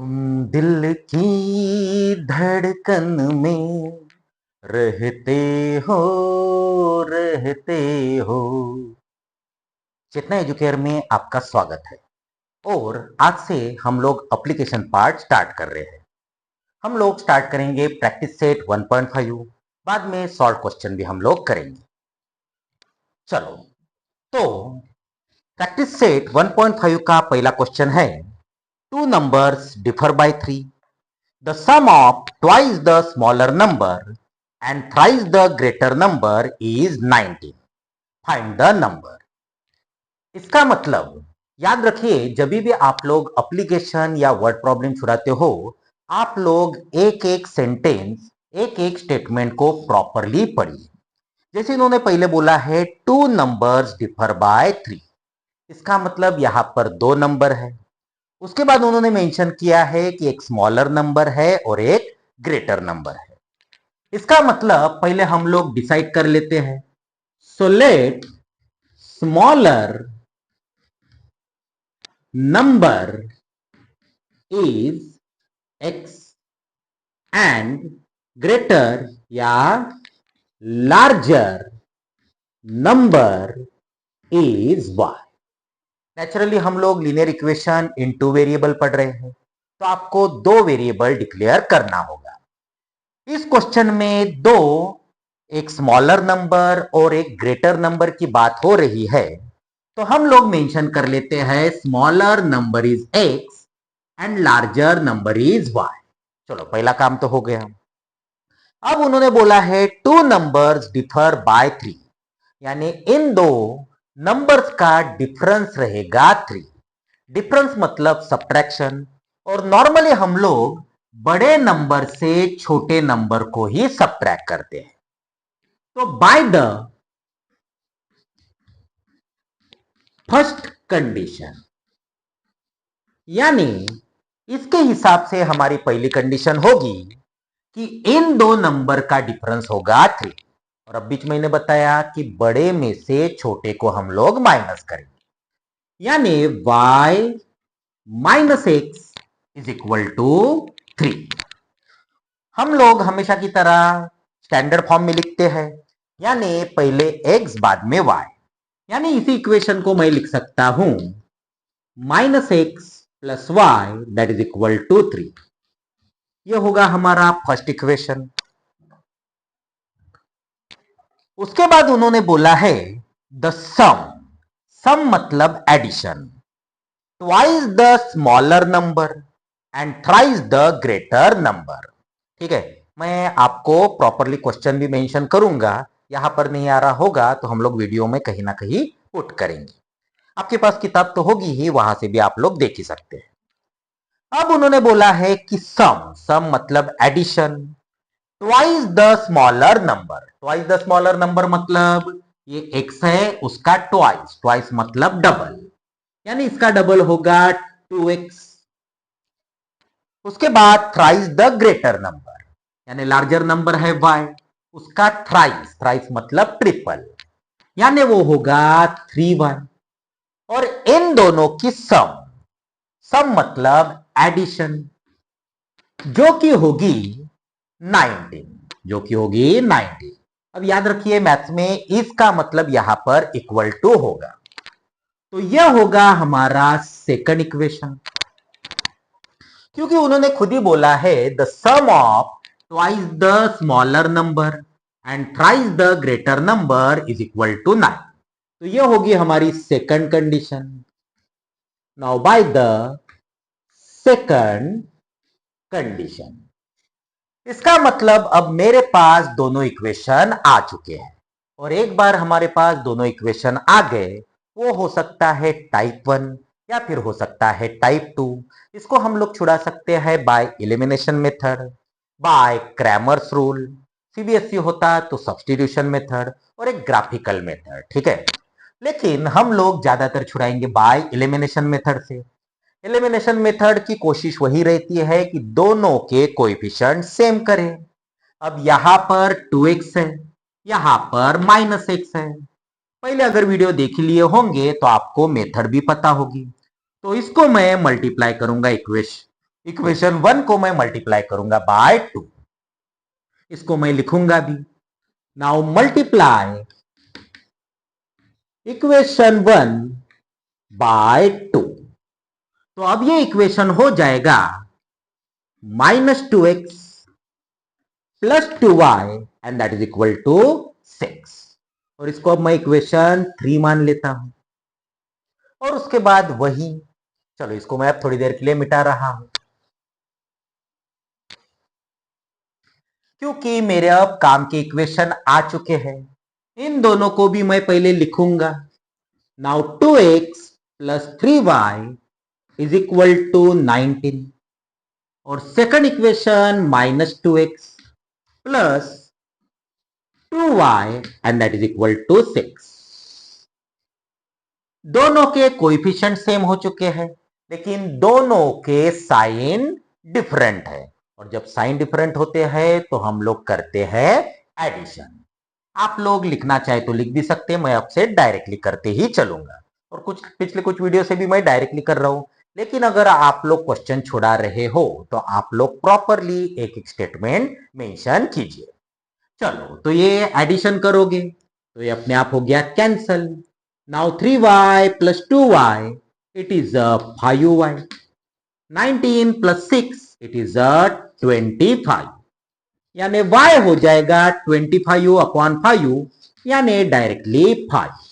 तुम दिल की धड़कन में रहते हो रहते हो। चेतना एजुकेयर में आपका स्वागत है। और आज से हम लोग एप्लीकेशन पार्ट स्टार्ट कर रहे हैं। हम लोग स्टार्ट करेंगे प्रैक्टिस सेट 1.5, बाद में सॉल्व क्वेश्चन भी हम लोग करेंगे। चलो, तो प्रैक्टिस सेट 1.5 का पहला क्वेश्चन है, two numbers differ by 3. The sum of twice the smaller number and thrice the greater number is 19. Find the number. इसका मतलब याद रखिए, जब भी आप लोग एप्लीकेशन या वर्ड प्रॉब्लम छुड़ाते हो, आप लोग एक एक सेंटेंस, एक एक स्टेटमेंट को प्रॉपरली पढ़िए। जैसे इन्होंने पहले बोला है टू नंबर्स डिफर बाय 3, इसका मतलब यहां पर दो नंबर है। उसके बाद उन्होंने मेंशन किया है कि एक स्मॉलर नंबर है और एक ग्रेटर नंबर है। इसका मतलब पहले हम लोग डिसाइड कर लेते हैं। So let smaller number is x and greater या larger number is y. Naturally हम लोग linear equation in two variable पढ़ रहे हैं, तो आपको दो वेरिएबल डिक्लेयर करना होगा। इस क्वेश्चन में दो, एक स्मॉलर नंबर और एक ग्रेटर नंबर की बात हो रही है, तो हम लोग मेंशन कर लेते हैं smaller number is x and larger number is y. चलो, पहला काम तो हो गया। अब उन्होंने बोला है टू नंबर्स डिफर बाय 3, यानी इन दो नंबर्स का डिफरेंस रहेगा 3। डिफरेंस मतलब सब्ट्रैक्शन, और नॉर्मली हम लोग बड़े नंबर से छोटे नंबर को ही सब्ट्रैक्ट करते हैं। तो बाय द फर्स्ट कंडीशन, यानी इसके हिसाब से हमारी पहली कंडीशन होगी कि इन दो नंबर का डिफरेंस होगा 3। और अब बीच मैंने बताया कि बड़े में से छोटे को हम लोग माइनस करेंगे, यानी y minus x is equal to 3। हम लोग हमेशा की तरह स्टैंडर्ड फॉर्म में लिखते हैं, यानी पहले x बाद में y। यानी इसी इक्वेशन को मैं लिख सकता हूं minus x plus y that is equal to 3। यह होगा हमारा फर्स्ट इक्वेशन। उसके बाद उन्होंने बोला है द सम, सम मतलब addition, twice the smaller number and thrice the greater number. ठीक है, मैं आपको प्रॉपरली क्वेश्चन भी मेंशन करूंगा, यहां पर नहीं आ रहा होगा तो हम लोग वीडियो में कहीं ना कहीं पुट करेंगे। आपके पास किताब तो होगी ही, वहां से भी आप लोग देख ही सकते हैं। अब उन्होंने बोला है कि सम, सम मतलब addition, twice the smaller number, twice the smaller number मतलब ये x है, उसका ट्वाइस, ट्वाइस मतलब डबल, यानी इसका डबल होगा 2x। उसके बाद थ्राइस द ग्रेटर नंबर, यानी लार्जर नंबर है y, उसका थ्राइस, थ्राइस मतलब ट्रिपल, यानी वो होगा 3y। और इन दोनों की सम, सम मतलब एडिशन, जो कि होगी 19, जो कि होगी 19। अब याद रखिए मैथ्स में इसका मतलब यहां पर इक्वल टू होगा, तो यह होगा हमारा सेकंड इक्वेशन। क्योंकि उन्होंने खुद ही बोला है the sum of twice the smaller number and thrice the greater number is equal to 9, तो यह होगी हमारी second condition. Now by the second condition, इसका मतलब अब मेरे पास दोनों इक्वेशन आ चुके हैं, और एक बार हमारे पास दोनों इक्वेशन आ गए, वो हो सकता है टाइप 1 या फिर हो सकता है टाइप 2। इसको हम लोग छुड़ा सकते हैं by elimination method, by Cramer's rule, CBSE होता तो सब्स्टिट्यूशन मेथड, और एक ग्राफिकल मेथड। ठीक है, लेकिन हम लोग ज्यादातर छुड़ाएंगे बाय एलिमिनेशन मेथड से। एलिमिनेशन मेथड की कोशिश वही रहती है कि दोनों के कोएफिशिएंट सेम करें। अब यहां पर 2x है, यहां पर माइनस एक्स है। पहले अगर वीडियो देख लिए होंगे तो आपको मेथड भी पता होगी। तो इसको मैं मल्टीप्लाई करूंगा इक्वेशन, इक्वेशन 1 को मैं मल्टीप्लाई करूंगा बाय 2, इसको मैं लिखूंगा भी। नाउ मल्टीप्लाई इक्वेशन 1 बाय 2, तो अब ये इक्वेशन हो जाएगा -2x plus 2y and that is equal to 6। और इसको अब मैं इक्वेशन 3 मान लेता हूं, और उसके बाद वही, चलो इसको मैं अब थोड़ी देर के लिए मिटा रहा हूं, क्योंकि मेरे अब काम के इक्वेशन आ चुके हैं। इन दोनों को भी मैं पहले लिखूंगा। Now 2x plus 3y is equal to 19, और second equation -2x plus 2y and that is equal to 6। दोनों के कोएफिशिएंट सेम हो चुके हैं, लेकिन दोनों के साइन डिफरेंट है, और जब साइन डिफरेंट होते हैं तो हम लोग करते हैं एडिशन। आप लोग लिखना चाहे तो लिख भी सकते हैं, मैं आपसे डायरेक्टली करते ही चलूंगा, और कुछ पिछले कुछ वीडियो से भी मैं डायरेक्टली कर रहा हूं। लेकिन अगर आप लोग क्वेश्चन छुड़ा रहे हो तो आप लोग प्रॉपरली एक एक स्टेटमेंट मेंशन कीजिए। चलो, तो ये एडिशन करोगे तो ये अपने आप हो गया cancel. Now 3y plus 2y it is 5y, 19 plus 6 it is 25, यानी y हो जाएगा 25 अपॉन 5, यानी डायरेक्टली 5।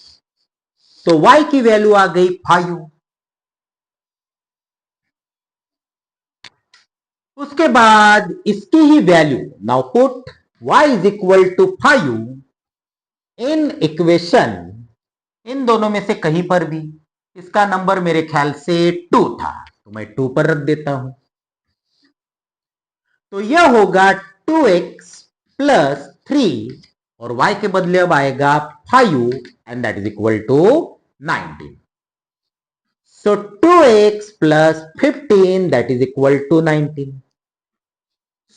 तो y की वैल्यू आ गई 5। उसके बाद इसकी ही value, now put y is equal to 5 in equation, इन दोनों में से कहीं पर भी, इसका नंबर मेरे ख्याल से 2 था तो मैं 2 पर रख देता हूं। तो यह होगा 2x प्लस 3, और y के बदले अब आएगा 5 and that is equal to 19। So 2x plus 15 that is equal to 19।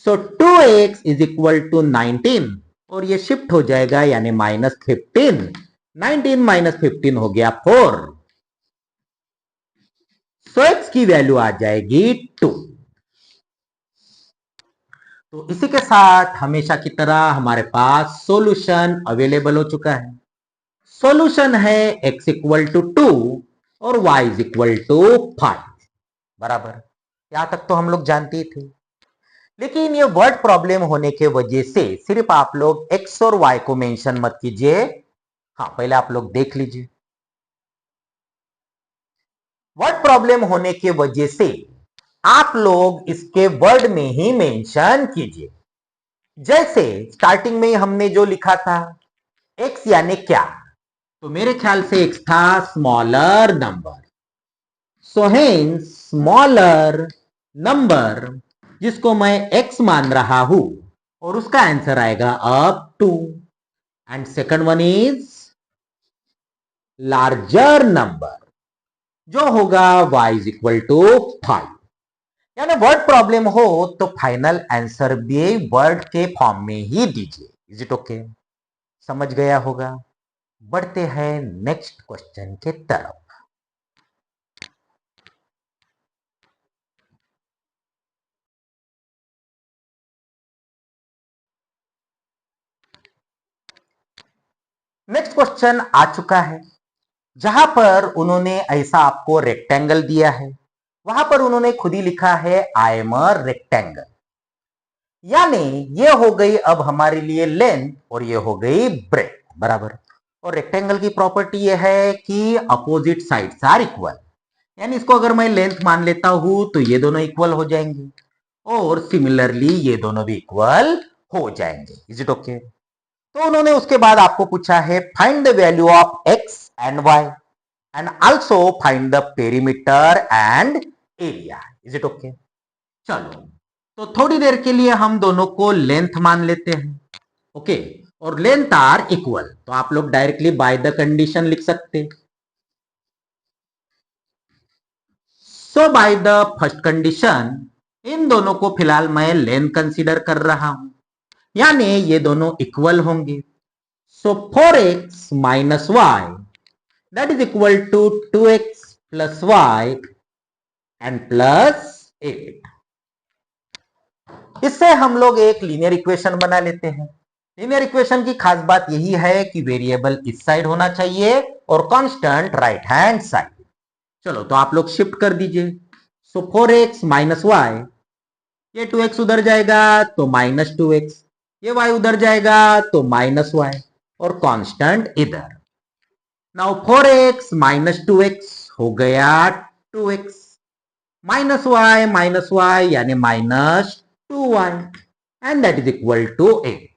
So 2x is equal to 19, और ये शिफ्ट हो जाएगा, यानी -15, 19 माइनस 15 हो गया 4। सो x की वैल्यू आ जाएगी 2। तो इसी के साथ हमेशा की तरह हमारे पास सॉल्यूशन अवेलेबल हो चुका है। सॉल्यूशन है x इक्वल टू 2 और y इज इक्वल टू 5, बराबर। यहां तक तो हम लोग जानते ही थे, लेकिन ये वर्ड प्रॉब्लम होने के वजह से सिर्फ आप लोग x और y को मेंशन मत कीजिए। हाँ, पहले आप लोग देख लीजिए। वर्ड प्रॉब्लम होने के वजह से आप लोग इसके वर्ड में ही मेंशन कीजिए। जैसे स्टार्टिंग में हमने जो लिखा था x यानी क्या, तो मेरे ख्याल से x था smaller number. So hence smaller number, जिसको मैं x मान रहा हूं, और उसका आंसर आएगा up to. And second one is larger number, जो होगा y इज इक्वल टू 5। यानी वर्ड प्रॉब्लम हो तो फाइनल आंसर भी वर्ड के फॉर्म में ही दीजिए। Is it okay? समझ गया होगा। बढ़ते हैं नेक्स्ट क्वेश्चन के तरफ। नेक्स्ट क्वेश्चन आ चुका है, जहां पर उन्होंने ऐसा आपको रेक्टेंगल दिया है, वहां पर उन्होंने खुद ही लिखा है आई एम अ रेक्टेंगल। यानी ये हो गई अब हमारे लिए लेंथ, और ये हो गई ब्रेथ, बराबर। और रेक्टेंगल की प्रॉपर्टी ये है कि अपोजिट साइड्स आर इक्वल, यानी इसको अगर मैं लेंथ मान लेता हूं तो ये दोनों इक्वल हो जाएंगे, और सिमिलरली ये दोनों भी इक्वल हो जाएंगे। Is it okay? तो उन्होंने उसके बाद आपको पूछा है find the value of x and y and also find the perimeter and area. Is it okay? चलो, तो थोड़ी देर के लिए हम दोनों को लेंथ मान लेते हैं। ओके, और लेंथ आर इक्वल, तो आप लोग डायरेक्टली बाय द कंडीशन लिख सकते। सो बाय द फर्स्ट कंडीशन, इन दोनों को फिलहाल मैं लेंथ कंसीडर कर रहा हूं, यानी ये दोनों इक्वल होंगे। So 4x minus y that is equal to 2x plus y and plus 8। इससे हम लोग एक लीनियर इक्वेशन बना लेते हैं। लीनियर इक्वेशन की खास बात यही है कि वेरिएबल इस साइड होना चाहिए और कांस्टेंट राइट हैंड साइड। चलो तो आप लोग शिफ्ट कर दीजिए। सो 4x माइनस वाई, ये 2x उधर जाएगा तो माइनस 2x, ये y उधर जाएगा तो माइनस वाई और कांस्टेंट इधर। नाउ 4x माइनस 2x हो गया 2x, माइनस वाई यानी minus 2y and that is equal to 8।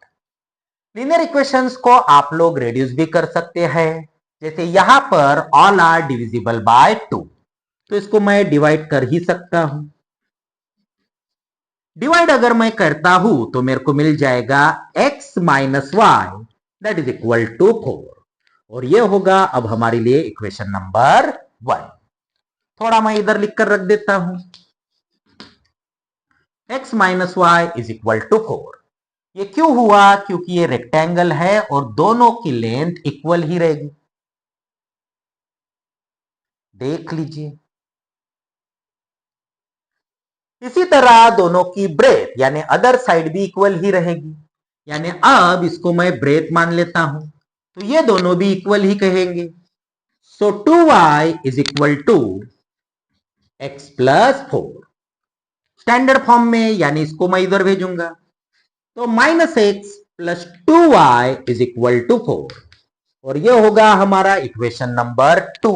Linear equations को आप लोग रेड्यूस भी कर सकते हैं, जैसे यहां पर ऑल आर डिविजिबल बाय 2, तो इसको मैं डिवाइड कर ही सकता हूं। डिवाइड अगर मैं करता हूं तो मेरे को मिल जाएगा x minus y that is equal to 4, और ये होगा अब हमारे लिए इक्वेशन नंबर 1। थोड़ा मैं इधर लिखकर रख देता हूं, x minus y is equal to 4। ये क्यों हुआ? क्योंकि ये रेक्टेंगल है और दोनों की लेंथ इक्वल ही रहेगी। देख लीजिए, इसी तरह दोनों की ब्रेथ यानी अदर साइड भी इक्वल ही रहेगी, यानी अब इसको मैं ब्रेथ मान लेता हूं तो ये दोनों भी इक्वल ही कहेंगे। So 2y is equal to x plus 4, standard form में, यानी इसको मैं इधर भेजूंगा तो minus x plus 2y is equal to 4, और ये होगा हमारा इक्वेशन नंबर 2।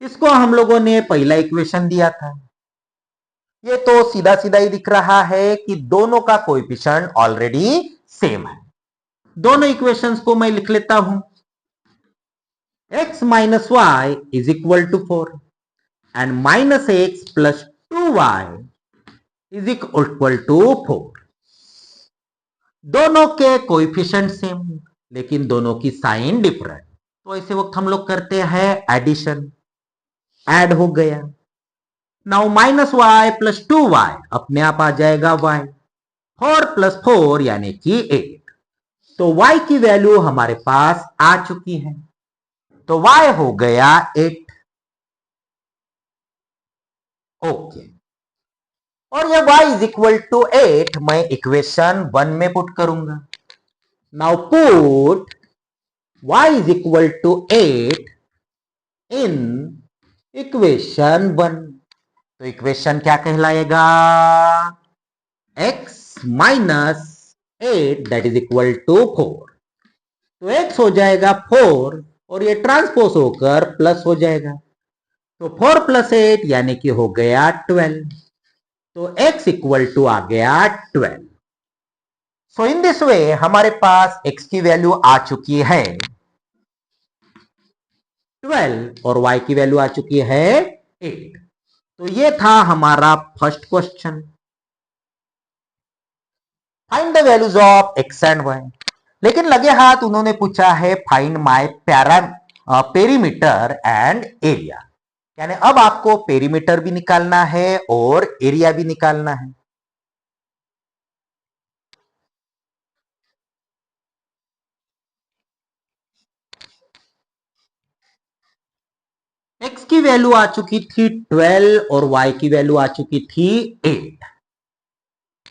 इसको हम लोगों ने पहला इक्वेशन दिया था। ये तो सीधा सीधा ही दिख रहा है कि दोनों का कोएफिशिएंट ऑलरेडी सेम है। दोनों इक्वेशंस को मैं लिख लेता हूं, x minus y is equal to 4 and minus x plus 2y is equal to 4। दोनों के कोएफिशिएंट सेम लेकिन दोनों की साइन डिफरेंट, तो ऐसे वक्त हम लोग करते हैं एडिशन। ऐड हो गया। Now minus y plus 2y अपने आप आ जाएगा y, 4 प्लस 4 यानी कि 8, तो y की वैल्यू हमारे पास आ चुकी है, तो y हो गया 8। ओके, और ये y इज इक्वल टू 8 मैं इक्वेशन 1 में पुट करूंगा। Now put y is equal to 8 in equation 1, तो इक्वेशन क्या कहलाएगा? x minus 8 that is equal to 4, तो x हो जाएगा 4 और ये ट्रांसपोज होकर प्लस हो जाएगा, तो 4 प्लस 8 यानी कि हो गया 12, तो x इक्वल टू आ गया 12। सो इन दिस वे हमारे पास x की वैल्यू आ चुकी है 12 और y की वैल्यू आ चुकी है 8। तो ये था हमारा first question, find the values of x and y। लेकिन लगे हाथ उन्होंने पूछा है find my perimeter and area, यानी अब आपको पेरीमीटर भी निकालना है और एरिया भी निकालना है। x की वैल्यू आ चुकी थी 12 और y की वैल्यू आ चुकी थी 8,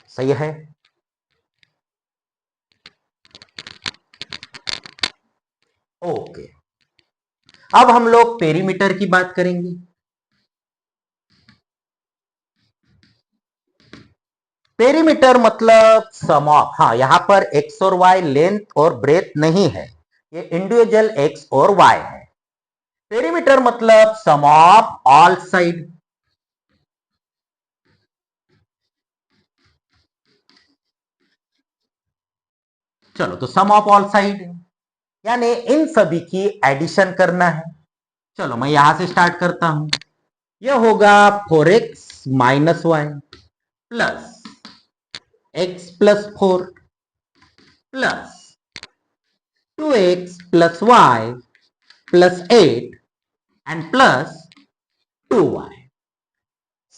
सही है। ओके, अब हम लोग पेरीमीटर की बात करेंगे। पेरीमीटर मतलब सम ऑफ, हाँ यहां पर x और y लेंथ और ब्रेथ नहीं है, ये इंडिविजुअल x और y है। पेरीमीटर मतलब सम ऑफ ऑल साइड। चलो तो सम ऑफ ऑल साइड यानी इन सभी की एडिशन करना है। चलो मैं यहां से स्टार्ट करता हूं, यह होगा 4x minus y plus x plus 4 plus 2x plus y plus 8 and plus 2y।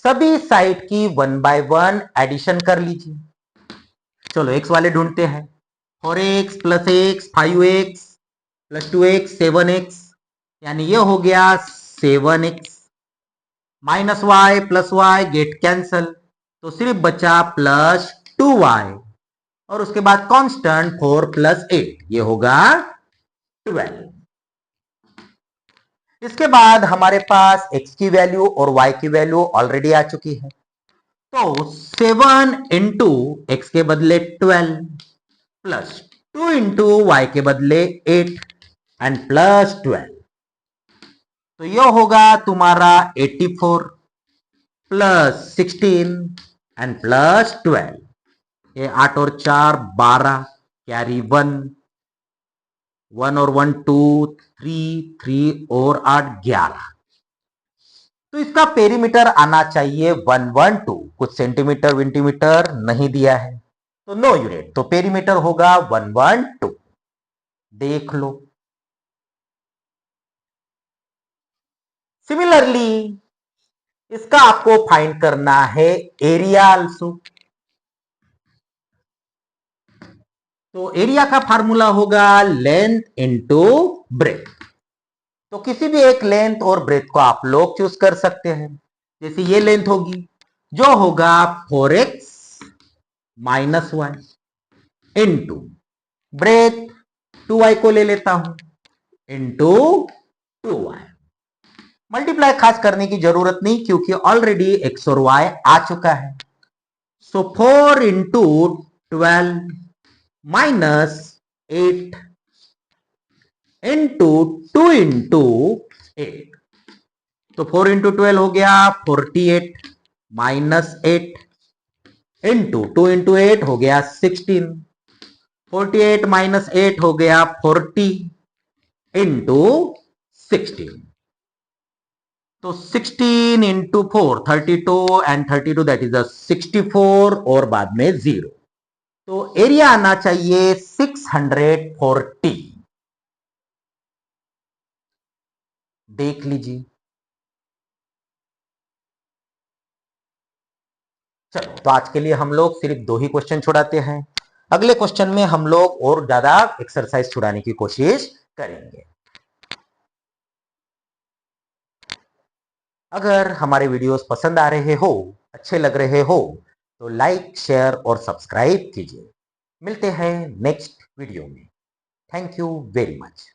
सभी साइड की 1 बाय 1 एडिशन कर लीजिए। चलो x वाले ढूंढते हैं, 4x plus x 5x plus 2x 7x, यानी ये हो गया 7x, minus y plus y get cancel, तो सिर्फ बचा प्लस 2y और उसके बाद कांस्टेंट 4 + 8, ये होगा 12। इसके बाद हमारे पास x की वैल्यू और y की वैल्यू ऑलरेडी आ चुकी है। तो 7 इंटू एक्स के बदले 12 प्लस 2 इंटू वाई के बदले 8 एंड प्लस 12, तो यह होगा तुम्हारा 84 प्लस 16 एंड प्लस 12। ये 8 और 4 12, कैरी 1, 1 और 1 2, 3 3 और 8 11। तो इसका पेरीमीटर आना चाहिए 112, कुछ सेंटीमीटर विंटीमीटर नहीं दिया है तो नो यूनिट, तो पेरीमीटर होगा 112। देख लो। सिमिलरली इसका आपको फाइंड करना है एरिया आल्सो। तो एरिया का फार्मूला होगा लेंथ इंटू ब्रेथ। तो किसी भी एक लेंथ और ब्रेथ को आप लोग चूज कर सकते हैं। जैसे ये लेंथ होगी जो होगा 4x minus Y into breadth 2y को ले लेता हूं इंटू 2y। मल्टीप्लाई खास करने की जरूरत नहीं क्योंकि ऑलरेडी x और y आ चुका है। सो 4 इंटू 12 माइनस 8 इंटू 2 इंटू 8, तो 4 इंटू 12 हो गया 48 माइनस 8 इंटू 2 इंटू 8 हो गया 16, 48 माइनस 8 हो गया 40 इंटू 16, तो 16 इंटू 4 32 एंड 32 दैट इज 64 और बाद में 0, तो एरिया आना चाहिए 640। देख लीजिए। चलो, तो आज के लिए हम लोग सिर्फ 2 ही क्वेश्चन छुड़ाते हैं। अगले क्वेश्चन में हम लोग और ज्यादा एक्सरसाइज छुड़ाने की कोशिश करेंगे। अगर हमारे वीडियोस पसंद आ रहे हो, अच्छे लग रहे हो, तो लाइक शेयर और सब्सक्राइब कीजिए। मिलते हैं नेक्स्ट वीडियो में। Thank you very much.